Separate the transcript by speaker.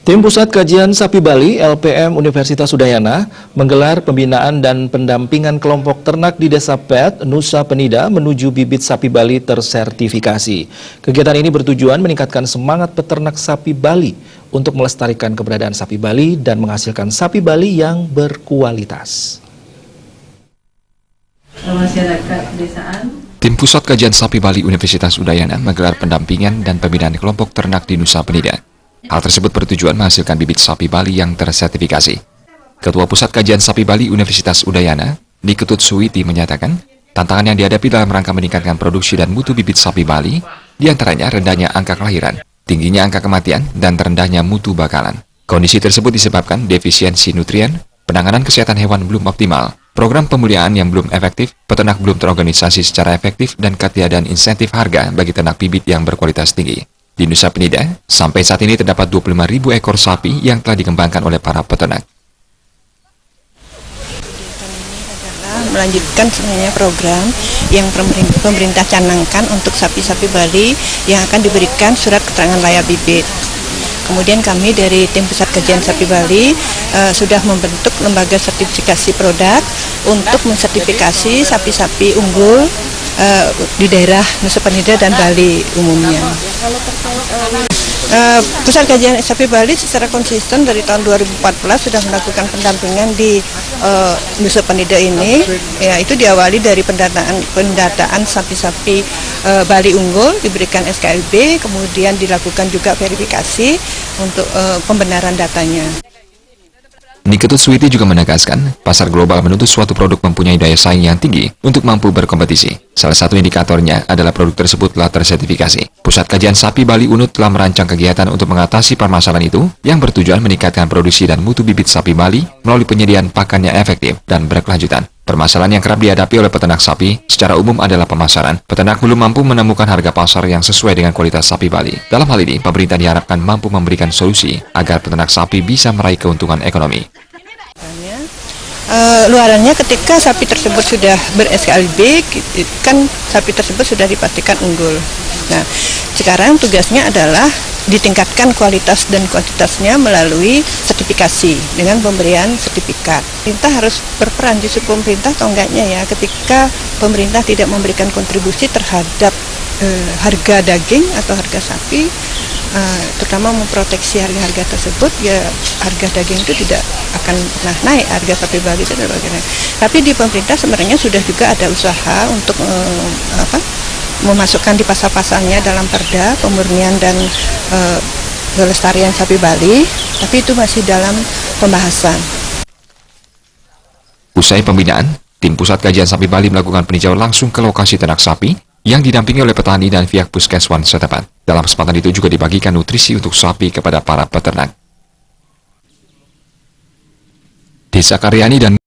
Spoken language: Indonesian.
Speaker 1: Tim Pusat Kajian Sapi Bali LPM Universitas Udayana menggelar pembinaan dan pendampingan kelompok ternak di Desa Pet, Nusa Penida menuju bibit sapi Bali tersertifikasi. Kegiatan ini bertujuan meningkatkan semangat peternak sapi Bali untuk melestarikan keberadaan sapi Bali dan menghasilkan sapi Bali yang berkualitas.
Speaker 2: Masyarakat pedesaan.
Speaker 3: Tim Pusat Kajian Sapi Bali Universitas Udayana menggelar pendampingan dan pembinaan kelompok ternak di Nusa Penida. Hal tersebut bertujuan menghasilkan bibit sapi Bali yang tersertifikasi. Ketua Pusat Kajian Sapi Bali Universitas Udayana, Niketut Suwiti menyatakan, tantangan yang dihadapi dalam rangka meningkatkan produksi dan mutu bibit sapi Bali, diantaranya rendahnya angka kelahiran, tingginya angka kematian, dan terendahnya mutu bakalan. Kondisi tersebut disebabkan defisiensi nutrien, penanganan kesehatan hewan belum optimal, program pemuliaan yang belum efektif, peternak belum terorganisasi secara efektif, dan ketiadaan insentif harga bagi ternak bibit yang berkualitas tinggi. Di Nusa Penida, sampai saat ini terdapat 25.000 ekor sapi yang telah dikembangkan oleh para peternak.
Speaker 4: Melanjutkan sebenarnya program yang pemerintah canangkan untuk sapi-sapi Bali yang akan diberikan surat keterangan layak bibit. Kemudian kami dari Tim Pusat Kajian Sapi Bali sudah membentuk lembaga sertifikasi produk untuk mensertifikasi sapi-sapi unggul di daerah Nusa Penida dan Bali umumnya. Pusat Kajian Sapi Bali secara konsisten dari tahun 2014 sudah melakukan pendampingan di Nusa Penida ini, yaitu diawali dari pendataan sapi-sapi Bali unggul, diberikan SKLB, kemudian dilakukan juga verifikasi untuk pembenaran datanya.
Speaker 3: Niketut Suwiti juga menegaskan, pasar global menuntut suatu produk mempunyai daya saing yang tinggi untuk mampu berkompetisi. Salah satu indikatornya adalah produk tersebut telah tersertifikasi. Pusat Kajian Sapi Bali UNUD telah merancang kegiatan untuk mengatasi permasalahan itu yang bertujuan meningkatkan produksi dan mutu bibit sapi Bali melalui penyediaan pakan yang efektif dan berkelanjutan. Permasalahan yang kerap dihadapi oleh peternak sapi secara umum adalah pemasaran. Peternak belum mampu menemukan harga pasar yang sesuai dengan kualitas sapi Bali. Dalam hal ini, pemerintah diharapkan mampu memberikan solusi agar peternak sapi bisa meraih keuntungan ekonomi.
Speaker 4: Luarannya ketika sapi tersebut sudah ber-SKLB, kan sapi tersebut sudah dipastikan unggul. Nah, sekarang tugasnya adalah ditingkatkan kualitas dan kuantitasnya melalui sertifikasi dengan pemberian sertifikat. Pemerintah harus berperan, justru pemerintah atau enggaknya ya, ketika pemerintah tidak memberikan kontribusi terhadap harga daging atau harga sapi, terutama memproteksi harga-harga tersebut, ya harga daging itu tidak akan pernah naik, harga sapi Bali itu tidak akan naik. Tapi di pemerintah sebenarnya sudah juga ada usaha untuk memasukkan di pasar-pasarnya dalam perda pemurnian dan pelestarian sapi Bali, tapi itu masih dalam pembahasan.
Speaker 3: Usai pembinaan, Tim Pusat Kajian Sapi Bali melakukan peninjauan langsung ke lokasi ternak sapi yang didampingi oleh petani dan pihak puskeswan setempat. Dalam kesempatan itu juga dibagikan nutrisi untuk sapi kepada para peternak. Desa Karyani dan